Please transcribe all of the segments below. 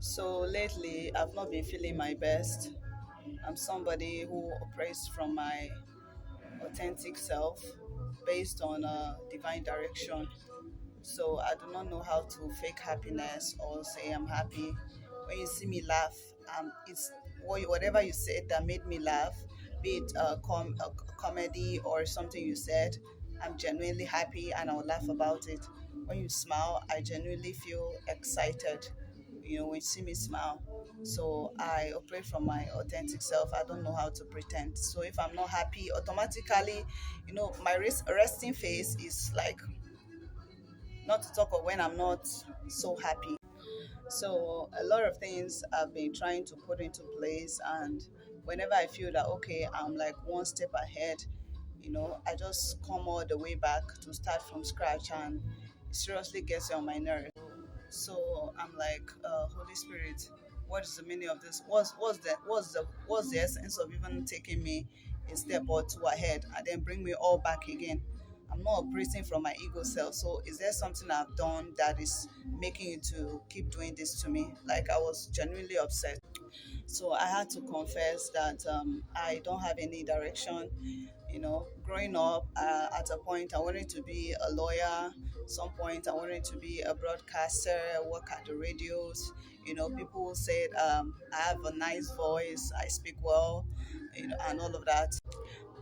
So lately, I've not been feeling my best. I'm somebody who operates from my authentic self based on divine direction. So I do not know how to fake happiness or say I'm happy. When you see me laugh, it's whatever you said that made me laugh, be it a comedy or something you said. I'm genuinely happy and I'll laugh about it. When you smile, I genuinely feel excited. When you see me smile. So I operate from my authentic self. I don't know how to pretend. So if I'm not happy, automatically, my resting face is like, not to talk of when I'm not so happy. So a lot of things I've been trying to put into place, and whenever I feel that okay, I'm like one step ahead, I just come all the way back to start from scratch, and it seriously gets on my nerves. So I'm like, Holy Spirit, what is the meaning of this? What's the essence of even taking me a step or two ahead and then bring me all back again? I'm not operating from my ego self. So is there something I've done that is making you to keep doing this to me? Like I was genuinely upset. So I had to confess that I don't have any direction. Growing up, at a point I wanted to be a lawyer. Some point I wanted to be a broadcaster, work at the radios. People said I have a nice voice, I speak well, and all of that.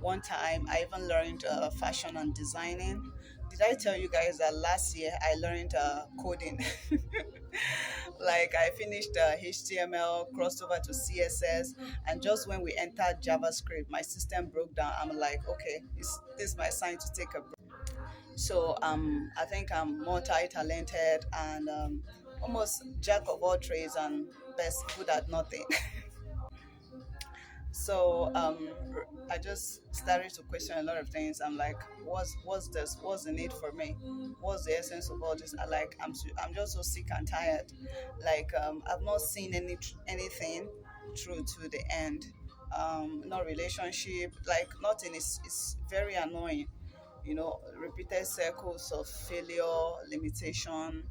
One time I even learned fashion and designing. Did I tell you guys that last year I learned coding? Like I finished HTML, crossed over to CSS, and just when we entered JavaScript, my system broke down. I'm like, okay, this is my sign to take a break. So I think I'm multi-talented and almost jack of all trades and best good at nothing. So I just started to question a lot of things. I'm like, what's this? What's the need for me? What's the essence of all this? I'm just so sick and tired. Like I've not seen anything through to the end. No relationship, like nothing. It's very annoying. Repeated circles of failure, limitation,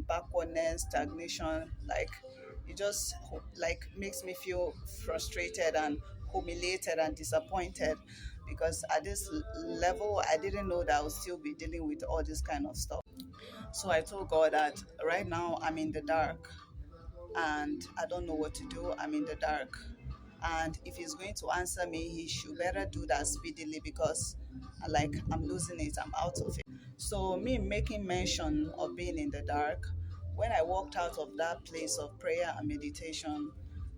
backwardness, stagnation. Like it just like makes me feel frustrated and humiliated and disappointed because at this level I didn't know that I would still be dealing with all this kind of stuff. So I told God that right now I'm in the dark and I don't know what to do. I'm in the dark. And if he's going to answer me, he should better do that speedily because like I'm losing it, I'm out of it. So me making mention of being in the dark, when I walked out of that place of prayer and meditation,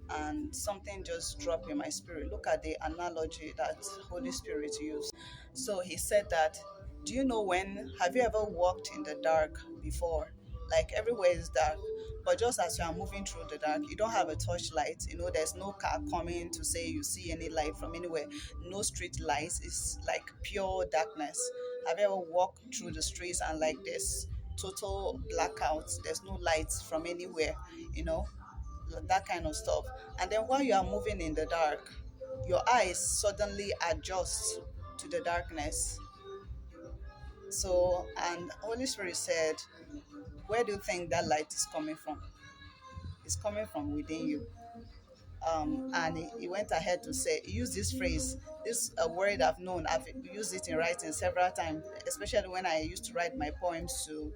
and something just dropped in my spirit. Look at the analogy that Holy Spirit used. So he said that, do you know when have you ever walked in the dark before? Like everywhere is dark, but just as you are moving through the dark, you don't have a torchlight. There's no car coming to say you see any light from anywhere. No street lights. It's like pure darkness. Have you ever walked through the streets and like this total blackout? There's no lights from anywhere. You know that kind of stuff. And then while you are moving in the dark, your eyes suddenly adjust to the darkness. So, and Holy Spirit said, where do you think that light is coming from? It's coming from within you. And he went ahead to say, use this phrase, this a word I've known. I've used it in writing several times, especially when I used to write my poems to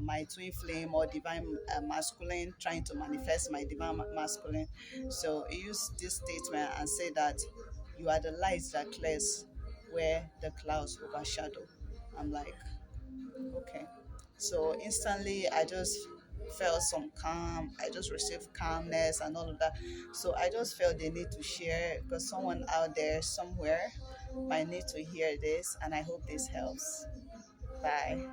my twin flame or divine masculine, trying to manifest my divine masculine. So he used this statement and said that you are the light that clears where the clouds overshadow. I'm like, okay. So instantly, I just felt some calm. I just received calmness and all of that. So I just felt the need to share because someone out there somewhere might need to hear this, and I hope this helps. Bye.